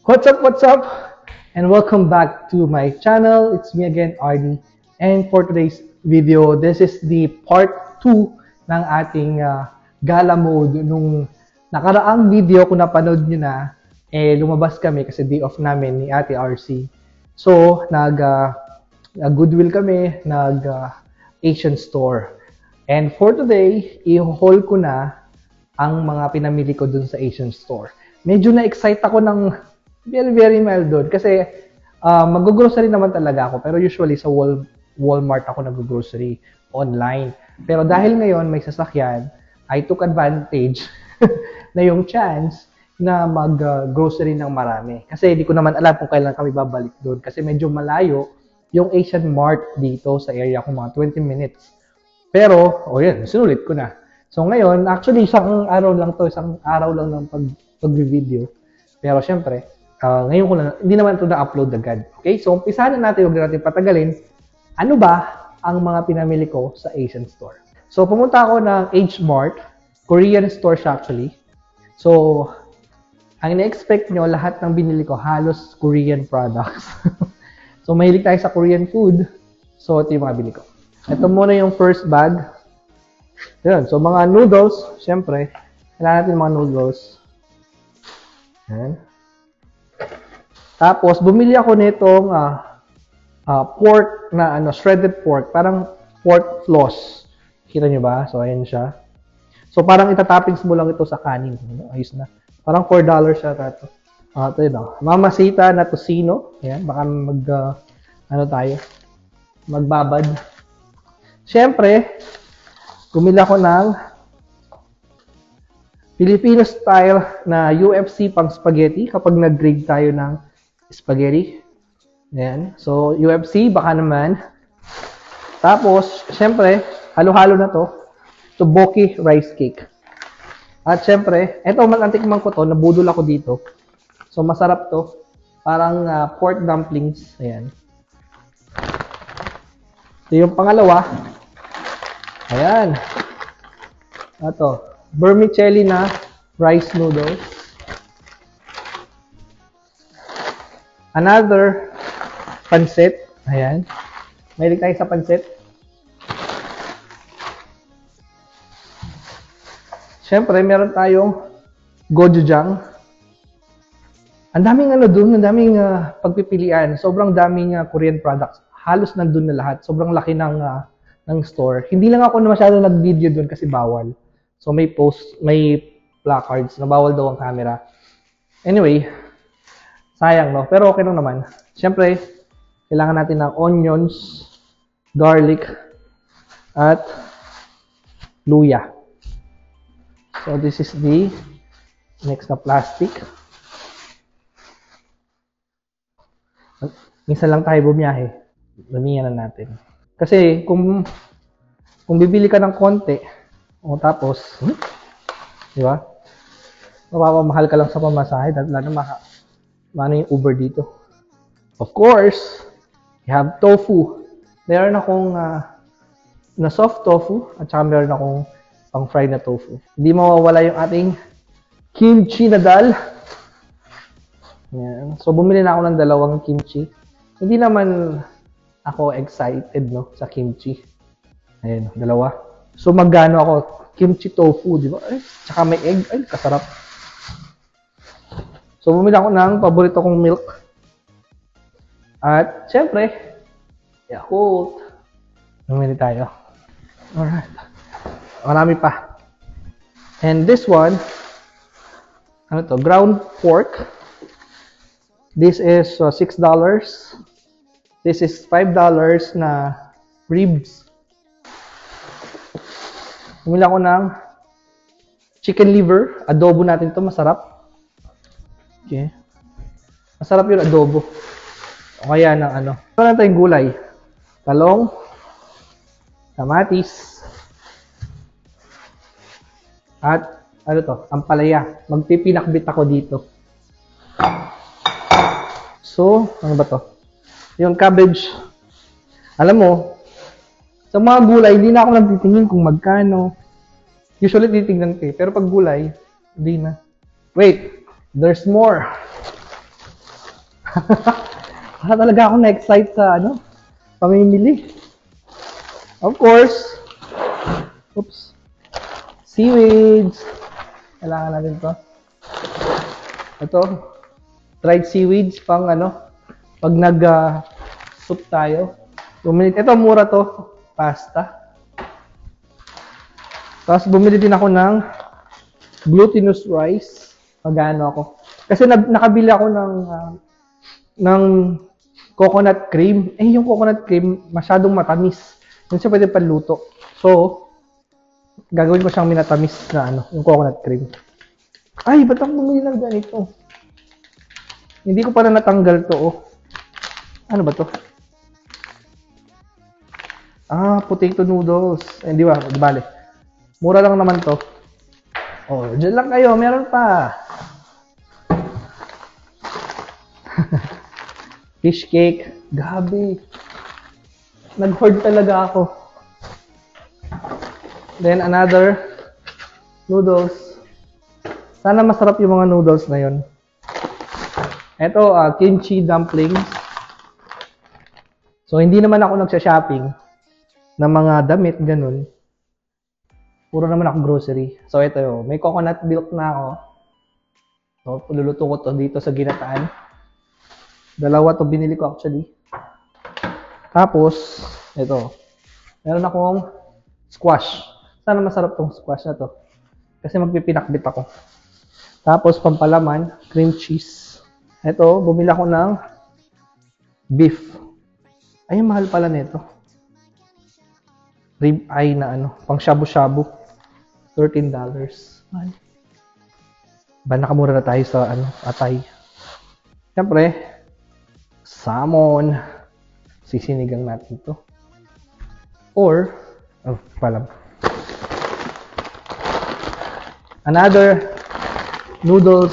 What's up? And welcome back to my channel. It's me again, Arnie. And for today's video, this is the part 2 ng ating gala mode. Nung nakaraang video, kung napanood nyo na, lumabas kami kasi day off namin ni Ate RC. So, Goodwill kami, Asian store. And for today, i-haul ko na ang mga pinamili ko dun sa Asian store. Medyo na-excite ako ng very mild doon kasi mag-grocery naman talaga ako, pero usually sa Walmart ako nag-grocery online. Pero dahil ngayon may sasakyan, I took advantage na yung chance na mag-grocery ng marami. Kasi hindi ko naman alam kung kailan kami babalik doon kasi medyo malayo yung Asian Mart dito sa area ko, mga 20 minutes. Pero, yun, sinulit ko na. So ngayon, actually isang araw lang ng pag-video. Pero syempre, ngayon ko lang, hindi naman ito na-upload agad. Okay? So, umpisahan na natin, huwag na natin patagalin. Ano ba ang mga pinamili ko sa Asian store? So, pumunta ako ng H Mart, Korean store siya actually. So, ang ina-expect nyo, lahat ng binili ko, halos Korean products. So, mahilig tayo sa Korean food. So, ito yung mga bili ko. Ito muna yung first bag. Yun. So, mga noodles, syempre, kailangan natin mga noodles. Yan. Tapos, bumili ako nitong pork na shredded pork. Parang pork floss. Kita nyo ba? So, ayan siya. So, parang itatoppings mo lang ito sa kanin. Ayos na. Parang $4 siya ito. Ito yun. Mamasita na tocino. Ayan. Baka magbabad. Siyempre, bumili ako ng Filipino style na UFC pang spaghetti kapag nag-grade tayo ng spaghetti. Ayan. So, UFC, baka naman. Tapos, syempre, halo-halo na to. Tteokbokki rice cake. At syempre, eto, antikman ko to. Nabudol ako dito. So, masarap to. Parang pork dumplings. Ayan. So, yung pangalawa. Ayan. Ito. Vermicelli na rice noodles. Another pancit. Ayan. Mahilig tayo sa pancit. Siyempre, meron tayong gochujang. Ang daming doon, ang daming pagpipilian. Sobrang daming Korean products. Halos nandun na lahat. Sobrang laki ng store. Hindi lang ako na masyado nag-video doon kasi bawal. So, may placards na bawal daw ang camera. Anyway, sayang, no? Pero okay lang naman. Siyempre, kailangan natin ng onions, garlic, at luya. So, this is the next na plastic. Minsan lang tayo bumiyahe. Lumiyan na natin. Kasi, kung bibili ka ng konti, tapos, di ba? Mapapamahal ka lang sa pamasahe. Lalo yung Uber dito. Of course, you have tofu. Meron akong na soft tofu at saka meron akong pang fry na tofu. Hindi mawawala yung ating kimchi na dal. Yan. So, bumili na ako ng dalawang kimchi. Hindi naman ako excited, no, sa kimchi. Ayan, dalawa. So, magano ako? Kimchi tofu, di ba? Ay, tsaka may egg. Ay, kasarap. So, bumili ako ng paborito kong milk. At, syempre, Yakult. Bumili tayo. Alright. Marami pa. And this one, ground pork. This is $6. This is $5 na ribs. Bumili ako ng chicken liver. Adobo natin to, masarap. Okay. Masarap yung adobo. O kaya ng Ito na tayong gulay. Talong, kamatis, at ampalaya. Magpipinakbit ako dito. So, ano ba to? Yung cabbage. Alam mo, sa mga gulay, hindi na ako nagtitingin kung magkano. Usually, titignan ko. Pero pag gulay, hindi na. Wait, there's more. Para talaga ako na-excite sa pamimili. Of course, oops, seaweeds. Kailangan natin to. Ito, dried seaweeds pang pag nag-soup tayo. Ito, mura to, pasta. Tapos bumili din ako ng glutinous rice. Magano ako. Kasi nakabili ako ng coconut cream. Yung coconut cream, masyadong matamis. Hindi siya pwede panluto. So, gagawin ko siyang minatamis na yung coconut cream. Ay, ba't ako bumili ng ganito? Hindi ko pa na natanggal to, oh. Ano ba to? Potato noodles. Hindi ba? Di bale. Mura lang naman to. Oh, dyan lang kayo. Meron pa. Fish cake. Gabi. Nag-hoard talaga ako. Then another noodles. Sana masarap yung mga noodles na yun. Ito, kimchi dumplings. So, hindi naman ako nagsha-shopping ng mga damit, ganun. Puro naman ako grocery. So, ito yun. May coconut milk na ako. So, luluto ko to dito sa ginataan. Dalawa to binili ko actually. Tapos, ito. Meron akong squash. Sana masarap tong squash na to. Kasi magpipinakbit ako. Tapos, pampalaman, cream cheese. Ito, bumili ako ng beef. Ay, mahal pala nito. Rib eye na pang shabu-shabu. $13. Mahal. Ba, nakamura na tayo sa atay. Siyempre, salmon. Sisinigang natin to. Or, palam. Another noodles.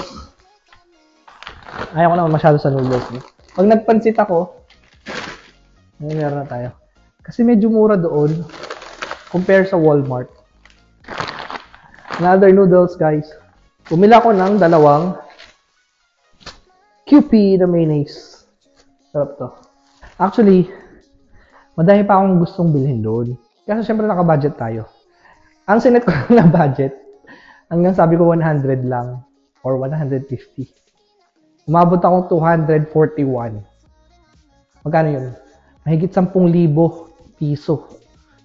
Ayaw ko naman masyado sa noodles. Pag nagpansit ako, meron na tayo. Kasi medyo mura doon compare sa Walmart. Another noodles, guys. Bumili ako ng dalawang QP na mayonnaise. Sarap to. Actually, madami pa akong gustong bilhin doon. Kasi syempre naka-budget tayo. Ang sinet ko na budget, hanggang sabi ko 100 lang or 150. Umabot akong 241. Magkano yun? Mahigit 10,000 piso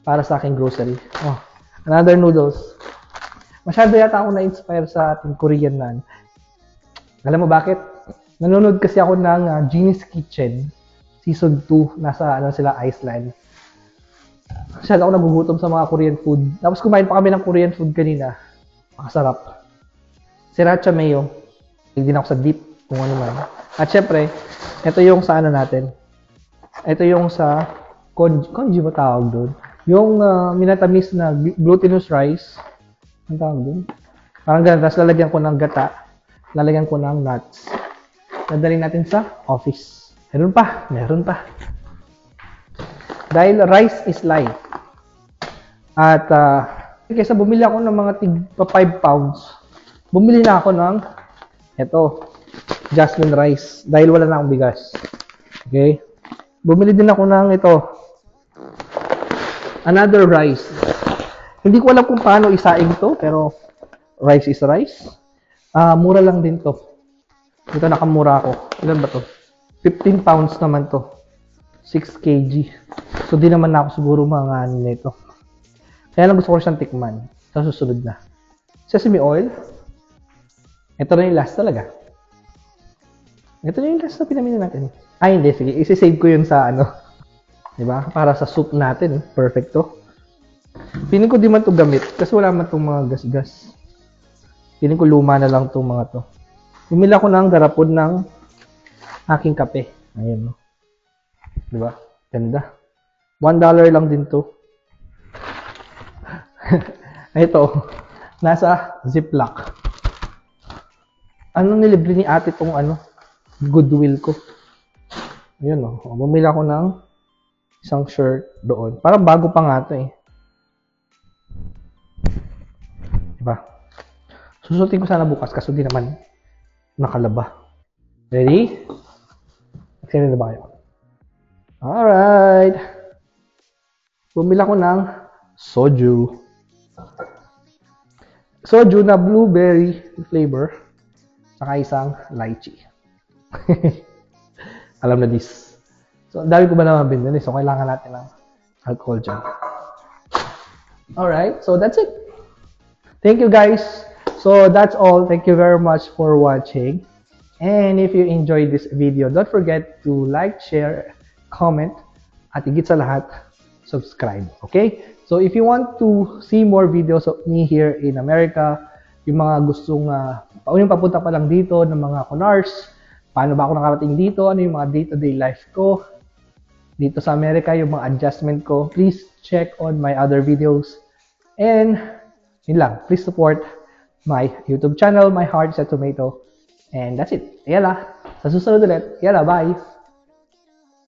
para sa aking grocery. Oh, another noodles. Masyado yata ako na-inspire sa ating Korean na. Alam mo bakit? Nanonood kasi ako ng Genie's Kitchen Season 2. Nasa sila Iceland. Masyado ako nagugutom sa mga Korean food. Tapos kumain pa kami ng Korean food kanina. Makasarap. Sriracha mayo. Hindi din ako sa dip kung ano man. At syempre, ito yung sa natin. Ito yung sa congee ba tawag doon? Yung minatamis na glutinous rice. Ang tawag doon? Parang ganun. Tapos lalagyan ko ng gata. Lalagyan ko ng nuts. Dadalhin natin sa office. Meron pa. Meron pa. Dahil rice is life. At kaysa bumili ako ng mga tig 5 pounds, bumili na ako ng ito, jasmine rice. Dahil wala na akong bigas. Okay? Bumili din ako ng ito, another rice. Hindi ko alam kung paano isaing to, pero rice is rice. Mura lang din to. Ito nakamura ako. Ilan ba to? 15 pounds naman to. 6 kg. So, di naman na ako siguro mga nito. Kaya lang gusto ko siyang tikman. Sa susunod na. Sesame oil. Ito na yung last talaga. Ito na yung last na pinamili natin. Ay, hindi. Sige. Isi-save ko yun sa diba? Para sa soup natin. Perfecto. Piling ko di man to gamit. Kasi wala man itong mga gas-gas. Piling ko luma na lang itong mga to. Bumili ako ng garapon ng aking kape. Ayan, no? Diba? Ganda. $1 lang din to. Ito. Nasa Ziploc. Anong nilibre ni ate tong Goodwill ko? Ayun, no? Bumili ako ng isang shirt doon. Parang bago pa nga to eh. Diba? Susutin ko sana bukas kasi di naman nakalaba. Ready? Excited na ba kayo? Alright. Bumili ako ng soju. Soju na blueberry flavor. Saka isang lychee. Alam na this. So, dami ko ba naman binili? So, kailangan natin ng alcohol dyan. Alright, so that's it. Thank you guys. So, that's all. Thank you very much for watching. And if you enjoyed this video, don't forget to like, share, comment, at higit sa lahat, subscribe. Okay? So, if you want to see more videos of me here in America, yung mga gustong, yung papunta pa lang dito ng mga Kunars, paano ba ako nakarating dito, ano yung mga day-to-day life ko, dito sa Amerika, yung mga adjustment ko, please check on my other videos. And, yun lang, please support my YouTube channel, My Heart is a Tomato. And that's it. Yala, sa susunod ulit. Yala, bye!